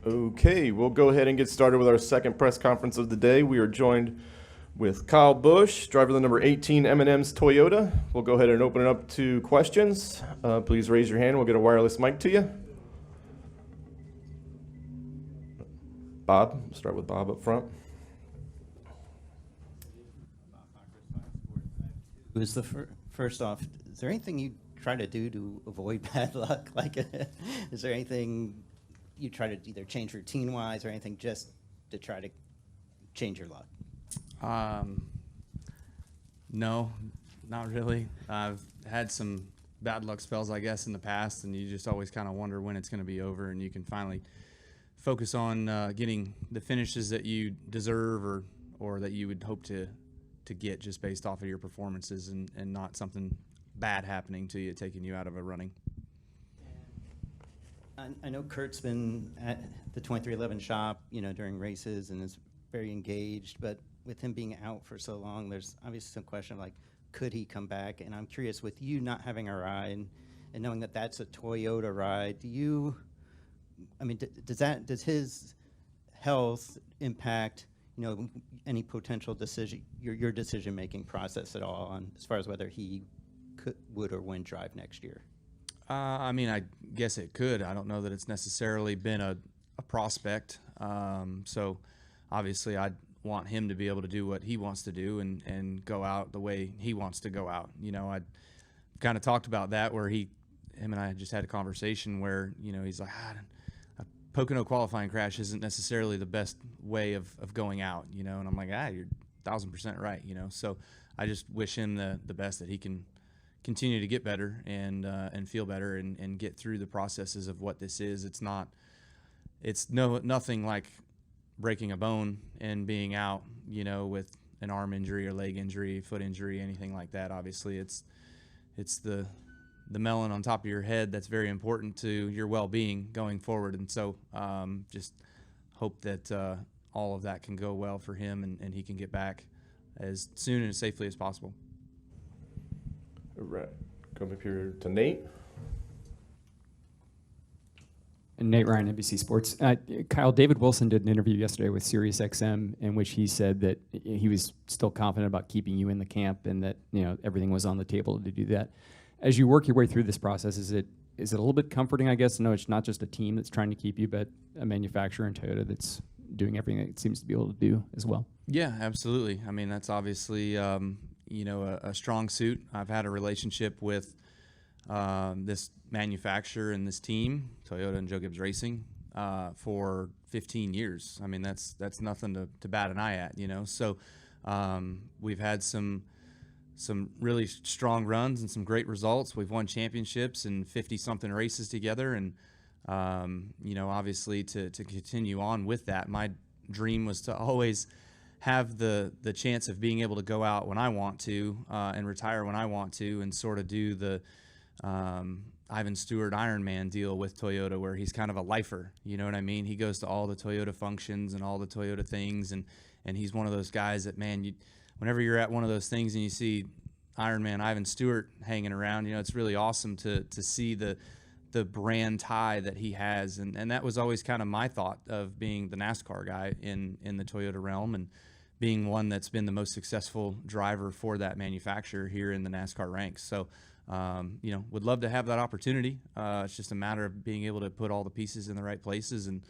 Okay, we'll go ahead and get started with our second press conference of the day. We are joined with Kyle Busch, driver of the number 18 M&M's Toyota. We'll go ahead and open it up to questions. Please raise your hand. We'll get a wireless mic to you. Bob, we'll start with Bob up front. Who's the first off? Is there anything you try to do to avoid bad luck? Like, is there anything you try to either change routine-wise or anything just to try to change your luck? No, not really. I've had some bad luck spells, I guess, in the past, and you just always kind of wonder when it's going to be over, and you can finally focus on getting the finishes that you deserve or that you would hope to get just based off of your performances and not something bad happening to you, taking you out of a running. I know Kurt's been at the 2311 shop, during races and is very engaged, but with him being out for so long, there's obviously some question of, like, could he come back? And I'm curious, with you not having a ride and knowing that that's a Toyota ride, does his health impact, any potential decision, your decision-making process at all on as far as whether he would or wouldn't drive next year? I guess it could. I don't know that it's necessarily been a prospect. So obviously I'd want him to be able to do what he wants to do and go out the way he wants to go out. I kind of talked about that where him and I just had a conversation where, he's like, a Pocono qualifying crash isn't necessarily the best way of going out, and I'm like, you're 1,000% right, So I just wish him the best, that he can continue to get better and feel better and get through the processes of what this is. It's nothing like breaking a bone and being out, with an arm injury or leg injury, foot injury, anything like that. Obviously, it's the melon on top of your head that's very important to your well-being going forward. And so just hope that all of that can go well for him and he can get back as soon and as safely as possible. All right. Come up here to Nate. And Nate Ryan, NBC Sports. Kyle, David Wilson did an interview yesterday with SiriusXM in which he said that he was still confident about keeping you in the camp and that everything was on the table to do that. As you work your way through this process, is it a little bit comforting, I guess, to know it's not just a team that's trying to keep you, but a manufacturer in Toyota that's doing everything that it seems to be able to do as well? Yeah, absolutely. That's obviously a strong suit. I've had a relationship with this manufacturer and this team, Toyota and Joe Gibbs Racing, for 15 years. That's nothing to bat an eye at, So we've had some really strong runs and some great results. We've won championships and 50-something races together, and obviously to continue on with that. My dream was to always have the chance of being able to go out when I want to and retire when I want to, and sort of do the Ivan Stewart Ironman deal with Toyota, where he's kind of a lifer. You know what I mean? He goes to all the Toyota functions and all the Toyota things, and he's one of those guys that, man, whenever you're at one of those things and you see Ironman Ivan Stewart hanging around, it's really awesome to see the brand tie that he has, and that was always kind of my thought of being the NASCAR guy in the Toyota realm, and being one that's been the most successful driver for that manufacturer here in the NASCAR ranks. So would love to have that opportunity. It's just a matter of being able to put all the pieces in the right places, and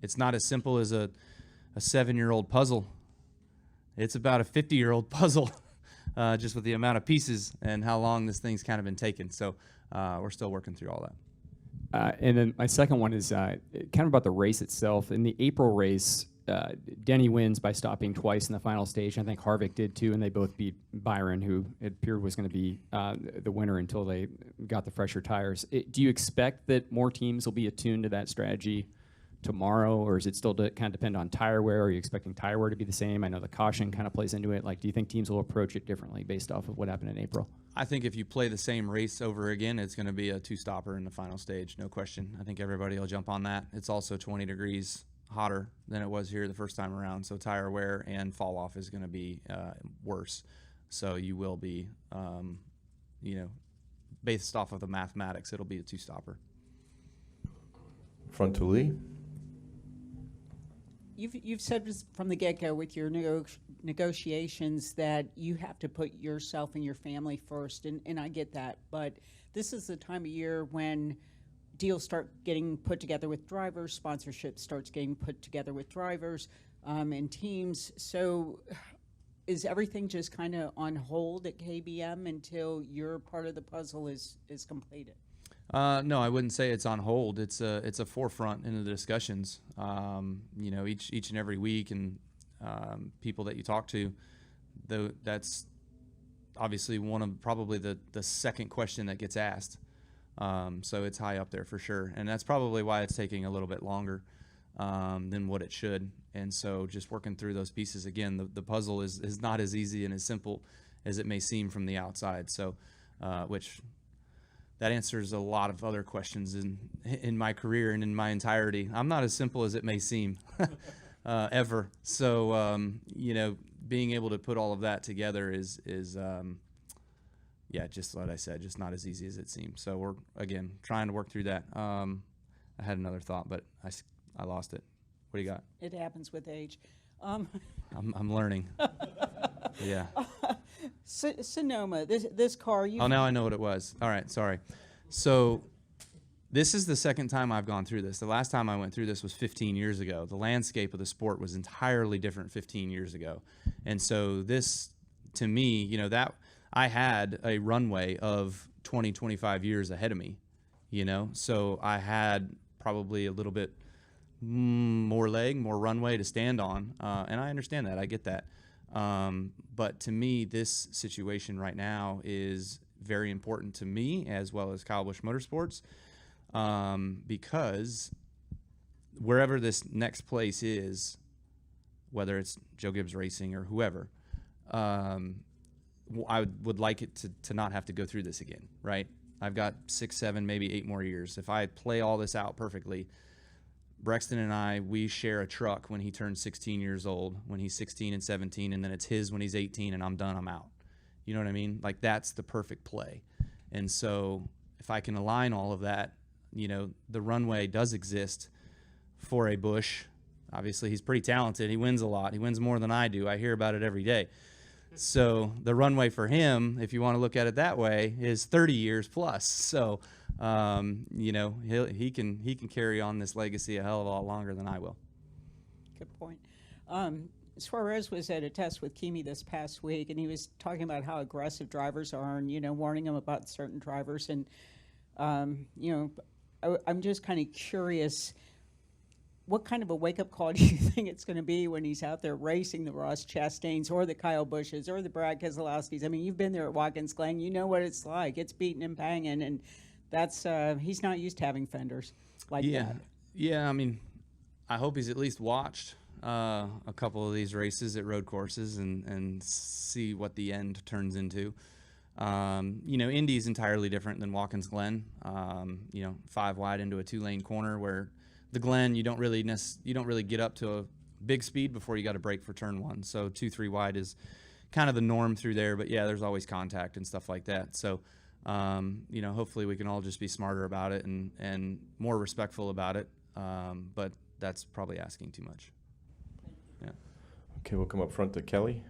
it's not as simple as a 7-year-old puzzle. It's about a 50-year-old puzzle, just with the amount of pieces and how long this thing's kind of been taken. So we're still working through all that. And then my second one is kind of about the race itself. In the April race, Denny wins by stopping twice in the final stage. I think Harvick did too, and they both beat Byron, who it appeared was going to be the winner until they got the fresher tires. Do you expect that more teams will be attuned to that strategy tomorrow, or is it still kind of depend on tire wear? Are you expecting tire wear to be the same? I know the caution kind of plays into it. Like, do you think teams will approach it differently based off of what happened in April? I think if you play the same race over again, it's going to be a two-stopper in the final stage, no question. I think everybody will jump on that. It's also 20 degrees hotter than it was here the first time around, so tire wear and fall off is going to be worse. So you will be, based off of the mathematics, it'll be a two-stopper. Front to Lee. You've said this from the get-go with your negotiations that you have to put yourself and your family first, and I get that. But this is the time of year when deals start getting put together with drivers, sponsorship starts getting put together with drivers and teams. So is everything just kind of on hold at KBM until your part of the puzzle is completed? No, I wouldn't say it's on hold. It's a forefront in the discussions. You know, each and every week, and people that you talk to, that's obviously one of probably the second question that gets asked. So it's high up there for sure, and that's probably why it's taking a little bit longer than what it should. And so just working through those pieces again, the puzzle is not as easy and as simple as it may seem from the outside. So, which that answers a lot of other questions in my career and in my entirety. I'm not as simple as it may seem, ever. So, you know, being able to put all of that together is yeah, just like I said, just not as easy as it seems. So we're, again, trying to work through that. I had another thought, but I lost it. What do you got? It happens with age. I'm learning. Yeah. Sonoma, this car. Oh, now I know what it was. All right, sorry. So this is the second time I've gone through this. The last time I went through this was 15 years ago. The landscape of the sport was entirely different 15 years ago. And so this, to me, you know, that I had a runway of 20, 25 years ahead of me, you know? So I had probably a little bit more runway to stand on. And I understand that. I get that. But to me, this situation right now is very important to me as well as Kyle Busch Motorsports, because wherever this next place is, whether it's Joe Gibbs Racing or whoever, I would like it to not have to go through this again, right? I've got 6, 7, maybe 8 more years. If I play all this out perfectly, Brexton and we share a truck when he turns 16 years old, when he's 16 and 17, and then it's his when he's 18, and I'm done, I'm out. You know what I mean? Like, that's the perfect play. And so if I can align all of that, you know, the runway does exist for a Busch. Obviously, he's pretty talented. He wins a lot. He wins more than I do. I hear about it every day. So the runway for him, if you want to look at it that way, is 30 years plus. So, you know, he can carry on this legacy a hell of a lot longer than I will. Good point. Suarez was at a test with Kimi this past week, and he was talking about how aggressive drivers are, and, you know, warning them about certain drivers. And, you know, I'm just kind of curious, what kind of a wake-up call do you think it's going to be when he's out there racing the Ross Chastains or the Kyle Busches or the Brad Keselowskis? I mean, you've been there at Watkins Glen. You know what it's like. It's beating and banging, and that's he's not used to having fenders like that. Yeah, I mean, I hope he's at least watched a couple of these races at road courses and see what the end turns into. You know, Indy's entirely different than Watkins Glen. You know, 5 wide into a 2-lane corner, where the Glen, you don't really get up to a big speed before you got to brake for turn 1. So 2, 3 wide is kind of the norm through there. But yeah, there's always contact and stuff like that. So, you know, hopefully we can all just be smarter about it and more respectful about it. But that's probably asking too much. Yeah. Okay, we'll come up front to Kelly.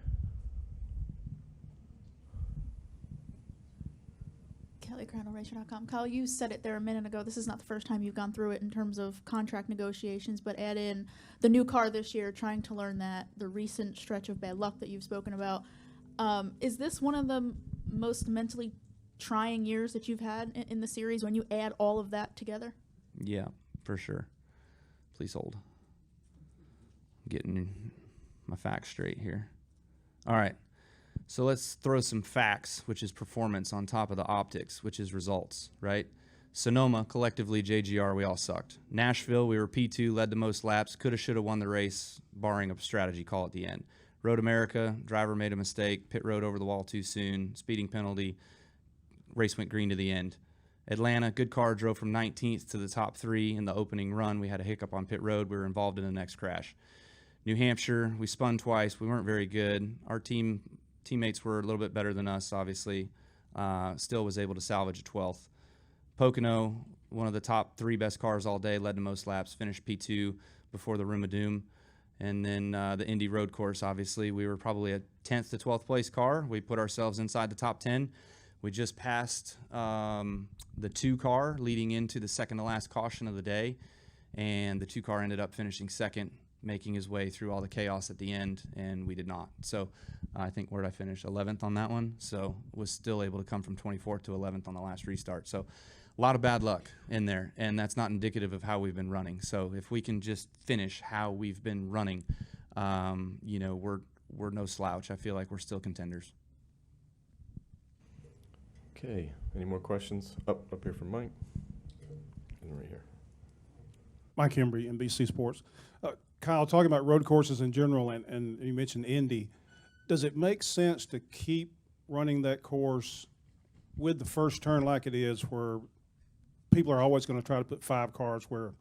KellyCrownRacer.com. Kyle, you said it there a minute ago. This is not the first time you've gone through it in terms of contract negotiations, but add in the new car this year, trying to learn that, the recent stretch of bad luck that you've spoken about. Is this one of the most mentally trying years that you've had in the series when you add all of that together? Yeah, for sure. Please hold. I'm getting my facts straight here. All right. So let's throw some facts, which is performance, on top of the optics, which is results, right? Sonoma, collectively, JGR, we all sucked. Nashville, we were P2, led the most laps, coulda, shoulda won the race, barring a strategy call at the end. Road America, driver made a mistake, pit road over the wall too soon, speeding penalty, race went green to the end. Atlanta, good car, drove from 19th to the top 3 in the opening run. We had a hiccup on pit road. We were involved in the next crash. New Hampshire, we spun twice. We weren't very good. Our teammates were a little bit better than us, obviously. Still was able to salvage a 12th. Pocono, one of the top 3 best cars all day, led to most laps, finished P2 before the Room of Doom. And then the Indy Road Course, obviously, we were probably a 10th to 12th place car. We put ourselves inside the top 10. We just passed the 2 car leading into the second to last caution of the day, and the 2 car ended up finishing second, making his way through all the chaos at the end, and we did not. So I think, where did I finish? 11th on that one. So was still able to come from 24th to 11th on the last restart. So a lot of bad luck in there, and that's not indicative of how we've been running. So if we can just finish how we've been running, you know, we're no slouch. I feel like we're still contenders. Okay, any more questions? Up here from Mike. And right here. Mike Embry, NBC Sports. Kyle, talking about road courses in general, and you mentioned Indy, does it make sense to keep running that course with the first turn like it is, where people are always going to try to put 5 cars where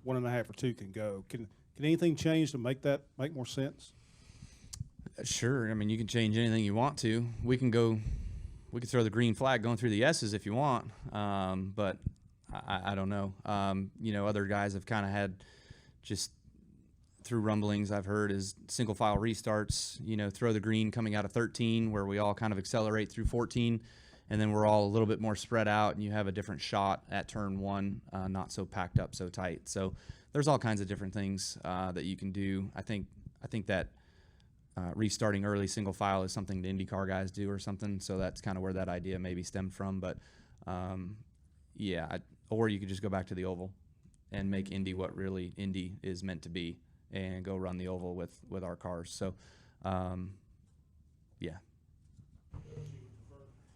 1.5 or 2 can go? Can anything change to make that make more sense? Sure. I mean, you can change anything you want to. We could throw the green flag going through the S's if you want, but I don't know. You know, other guys have kind of had, just through rumblings I've heard, is single file restarts, you know, throw the green coming out of 13, where we all kind of accelerate through 14, and then we're all a little bit more spread out, and you have a different shot at turn 1, not so packed up so tight. So there's all kinds of different things that you can do. I think that restarting early single file is something the IndyCar guys do or something, so that's kind of where that idea maybe stemmed from. But yeah, or you could just go back to the oval and make Indy what really Indy is meant to be, and go run the oval with our cars. So yeah,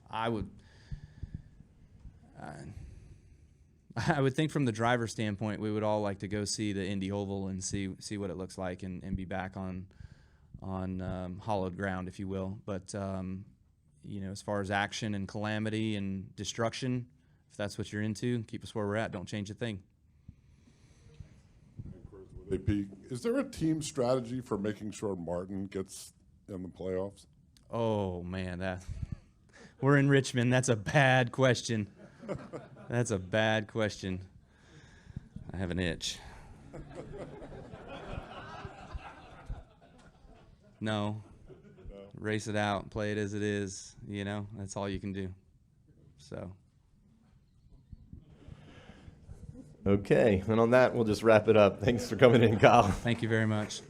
I would think from the driver standpoint, we would all like to go see the Indy oval and see what it looks like, and be back on hollowed ground, if you will. But you know, as far as action and calamity and destruction, if that's what you're into, keep us where we're at. Don't change a thing. AP, is there a team strategy for making sure Martin gets in the playoffs? Oh man, we're in Richmond. That's a bad question. That's a bad question. I have an itch. No. Race it out, play it as it is, you know, that's all you can do. So. Okay, and on that, we'll just wrap it up. Thanks for coming in, Kyle. Thank you very much.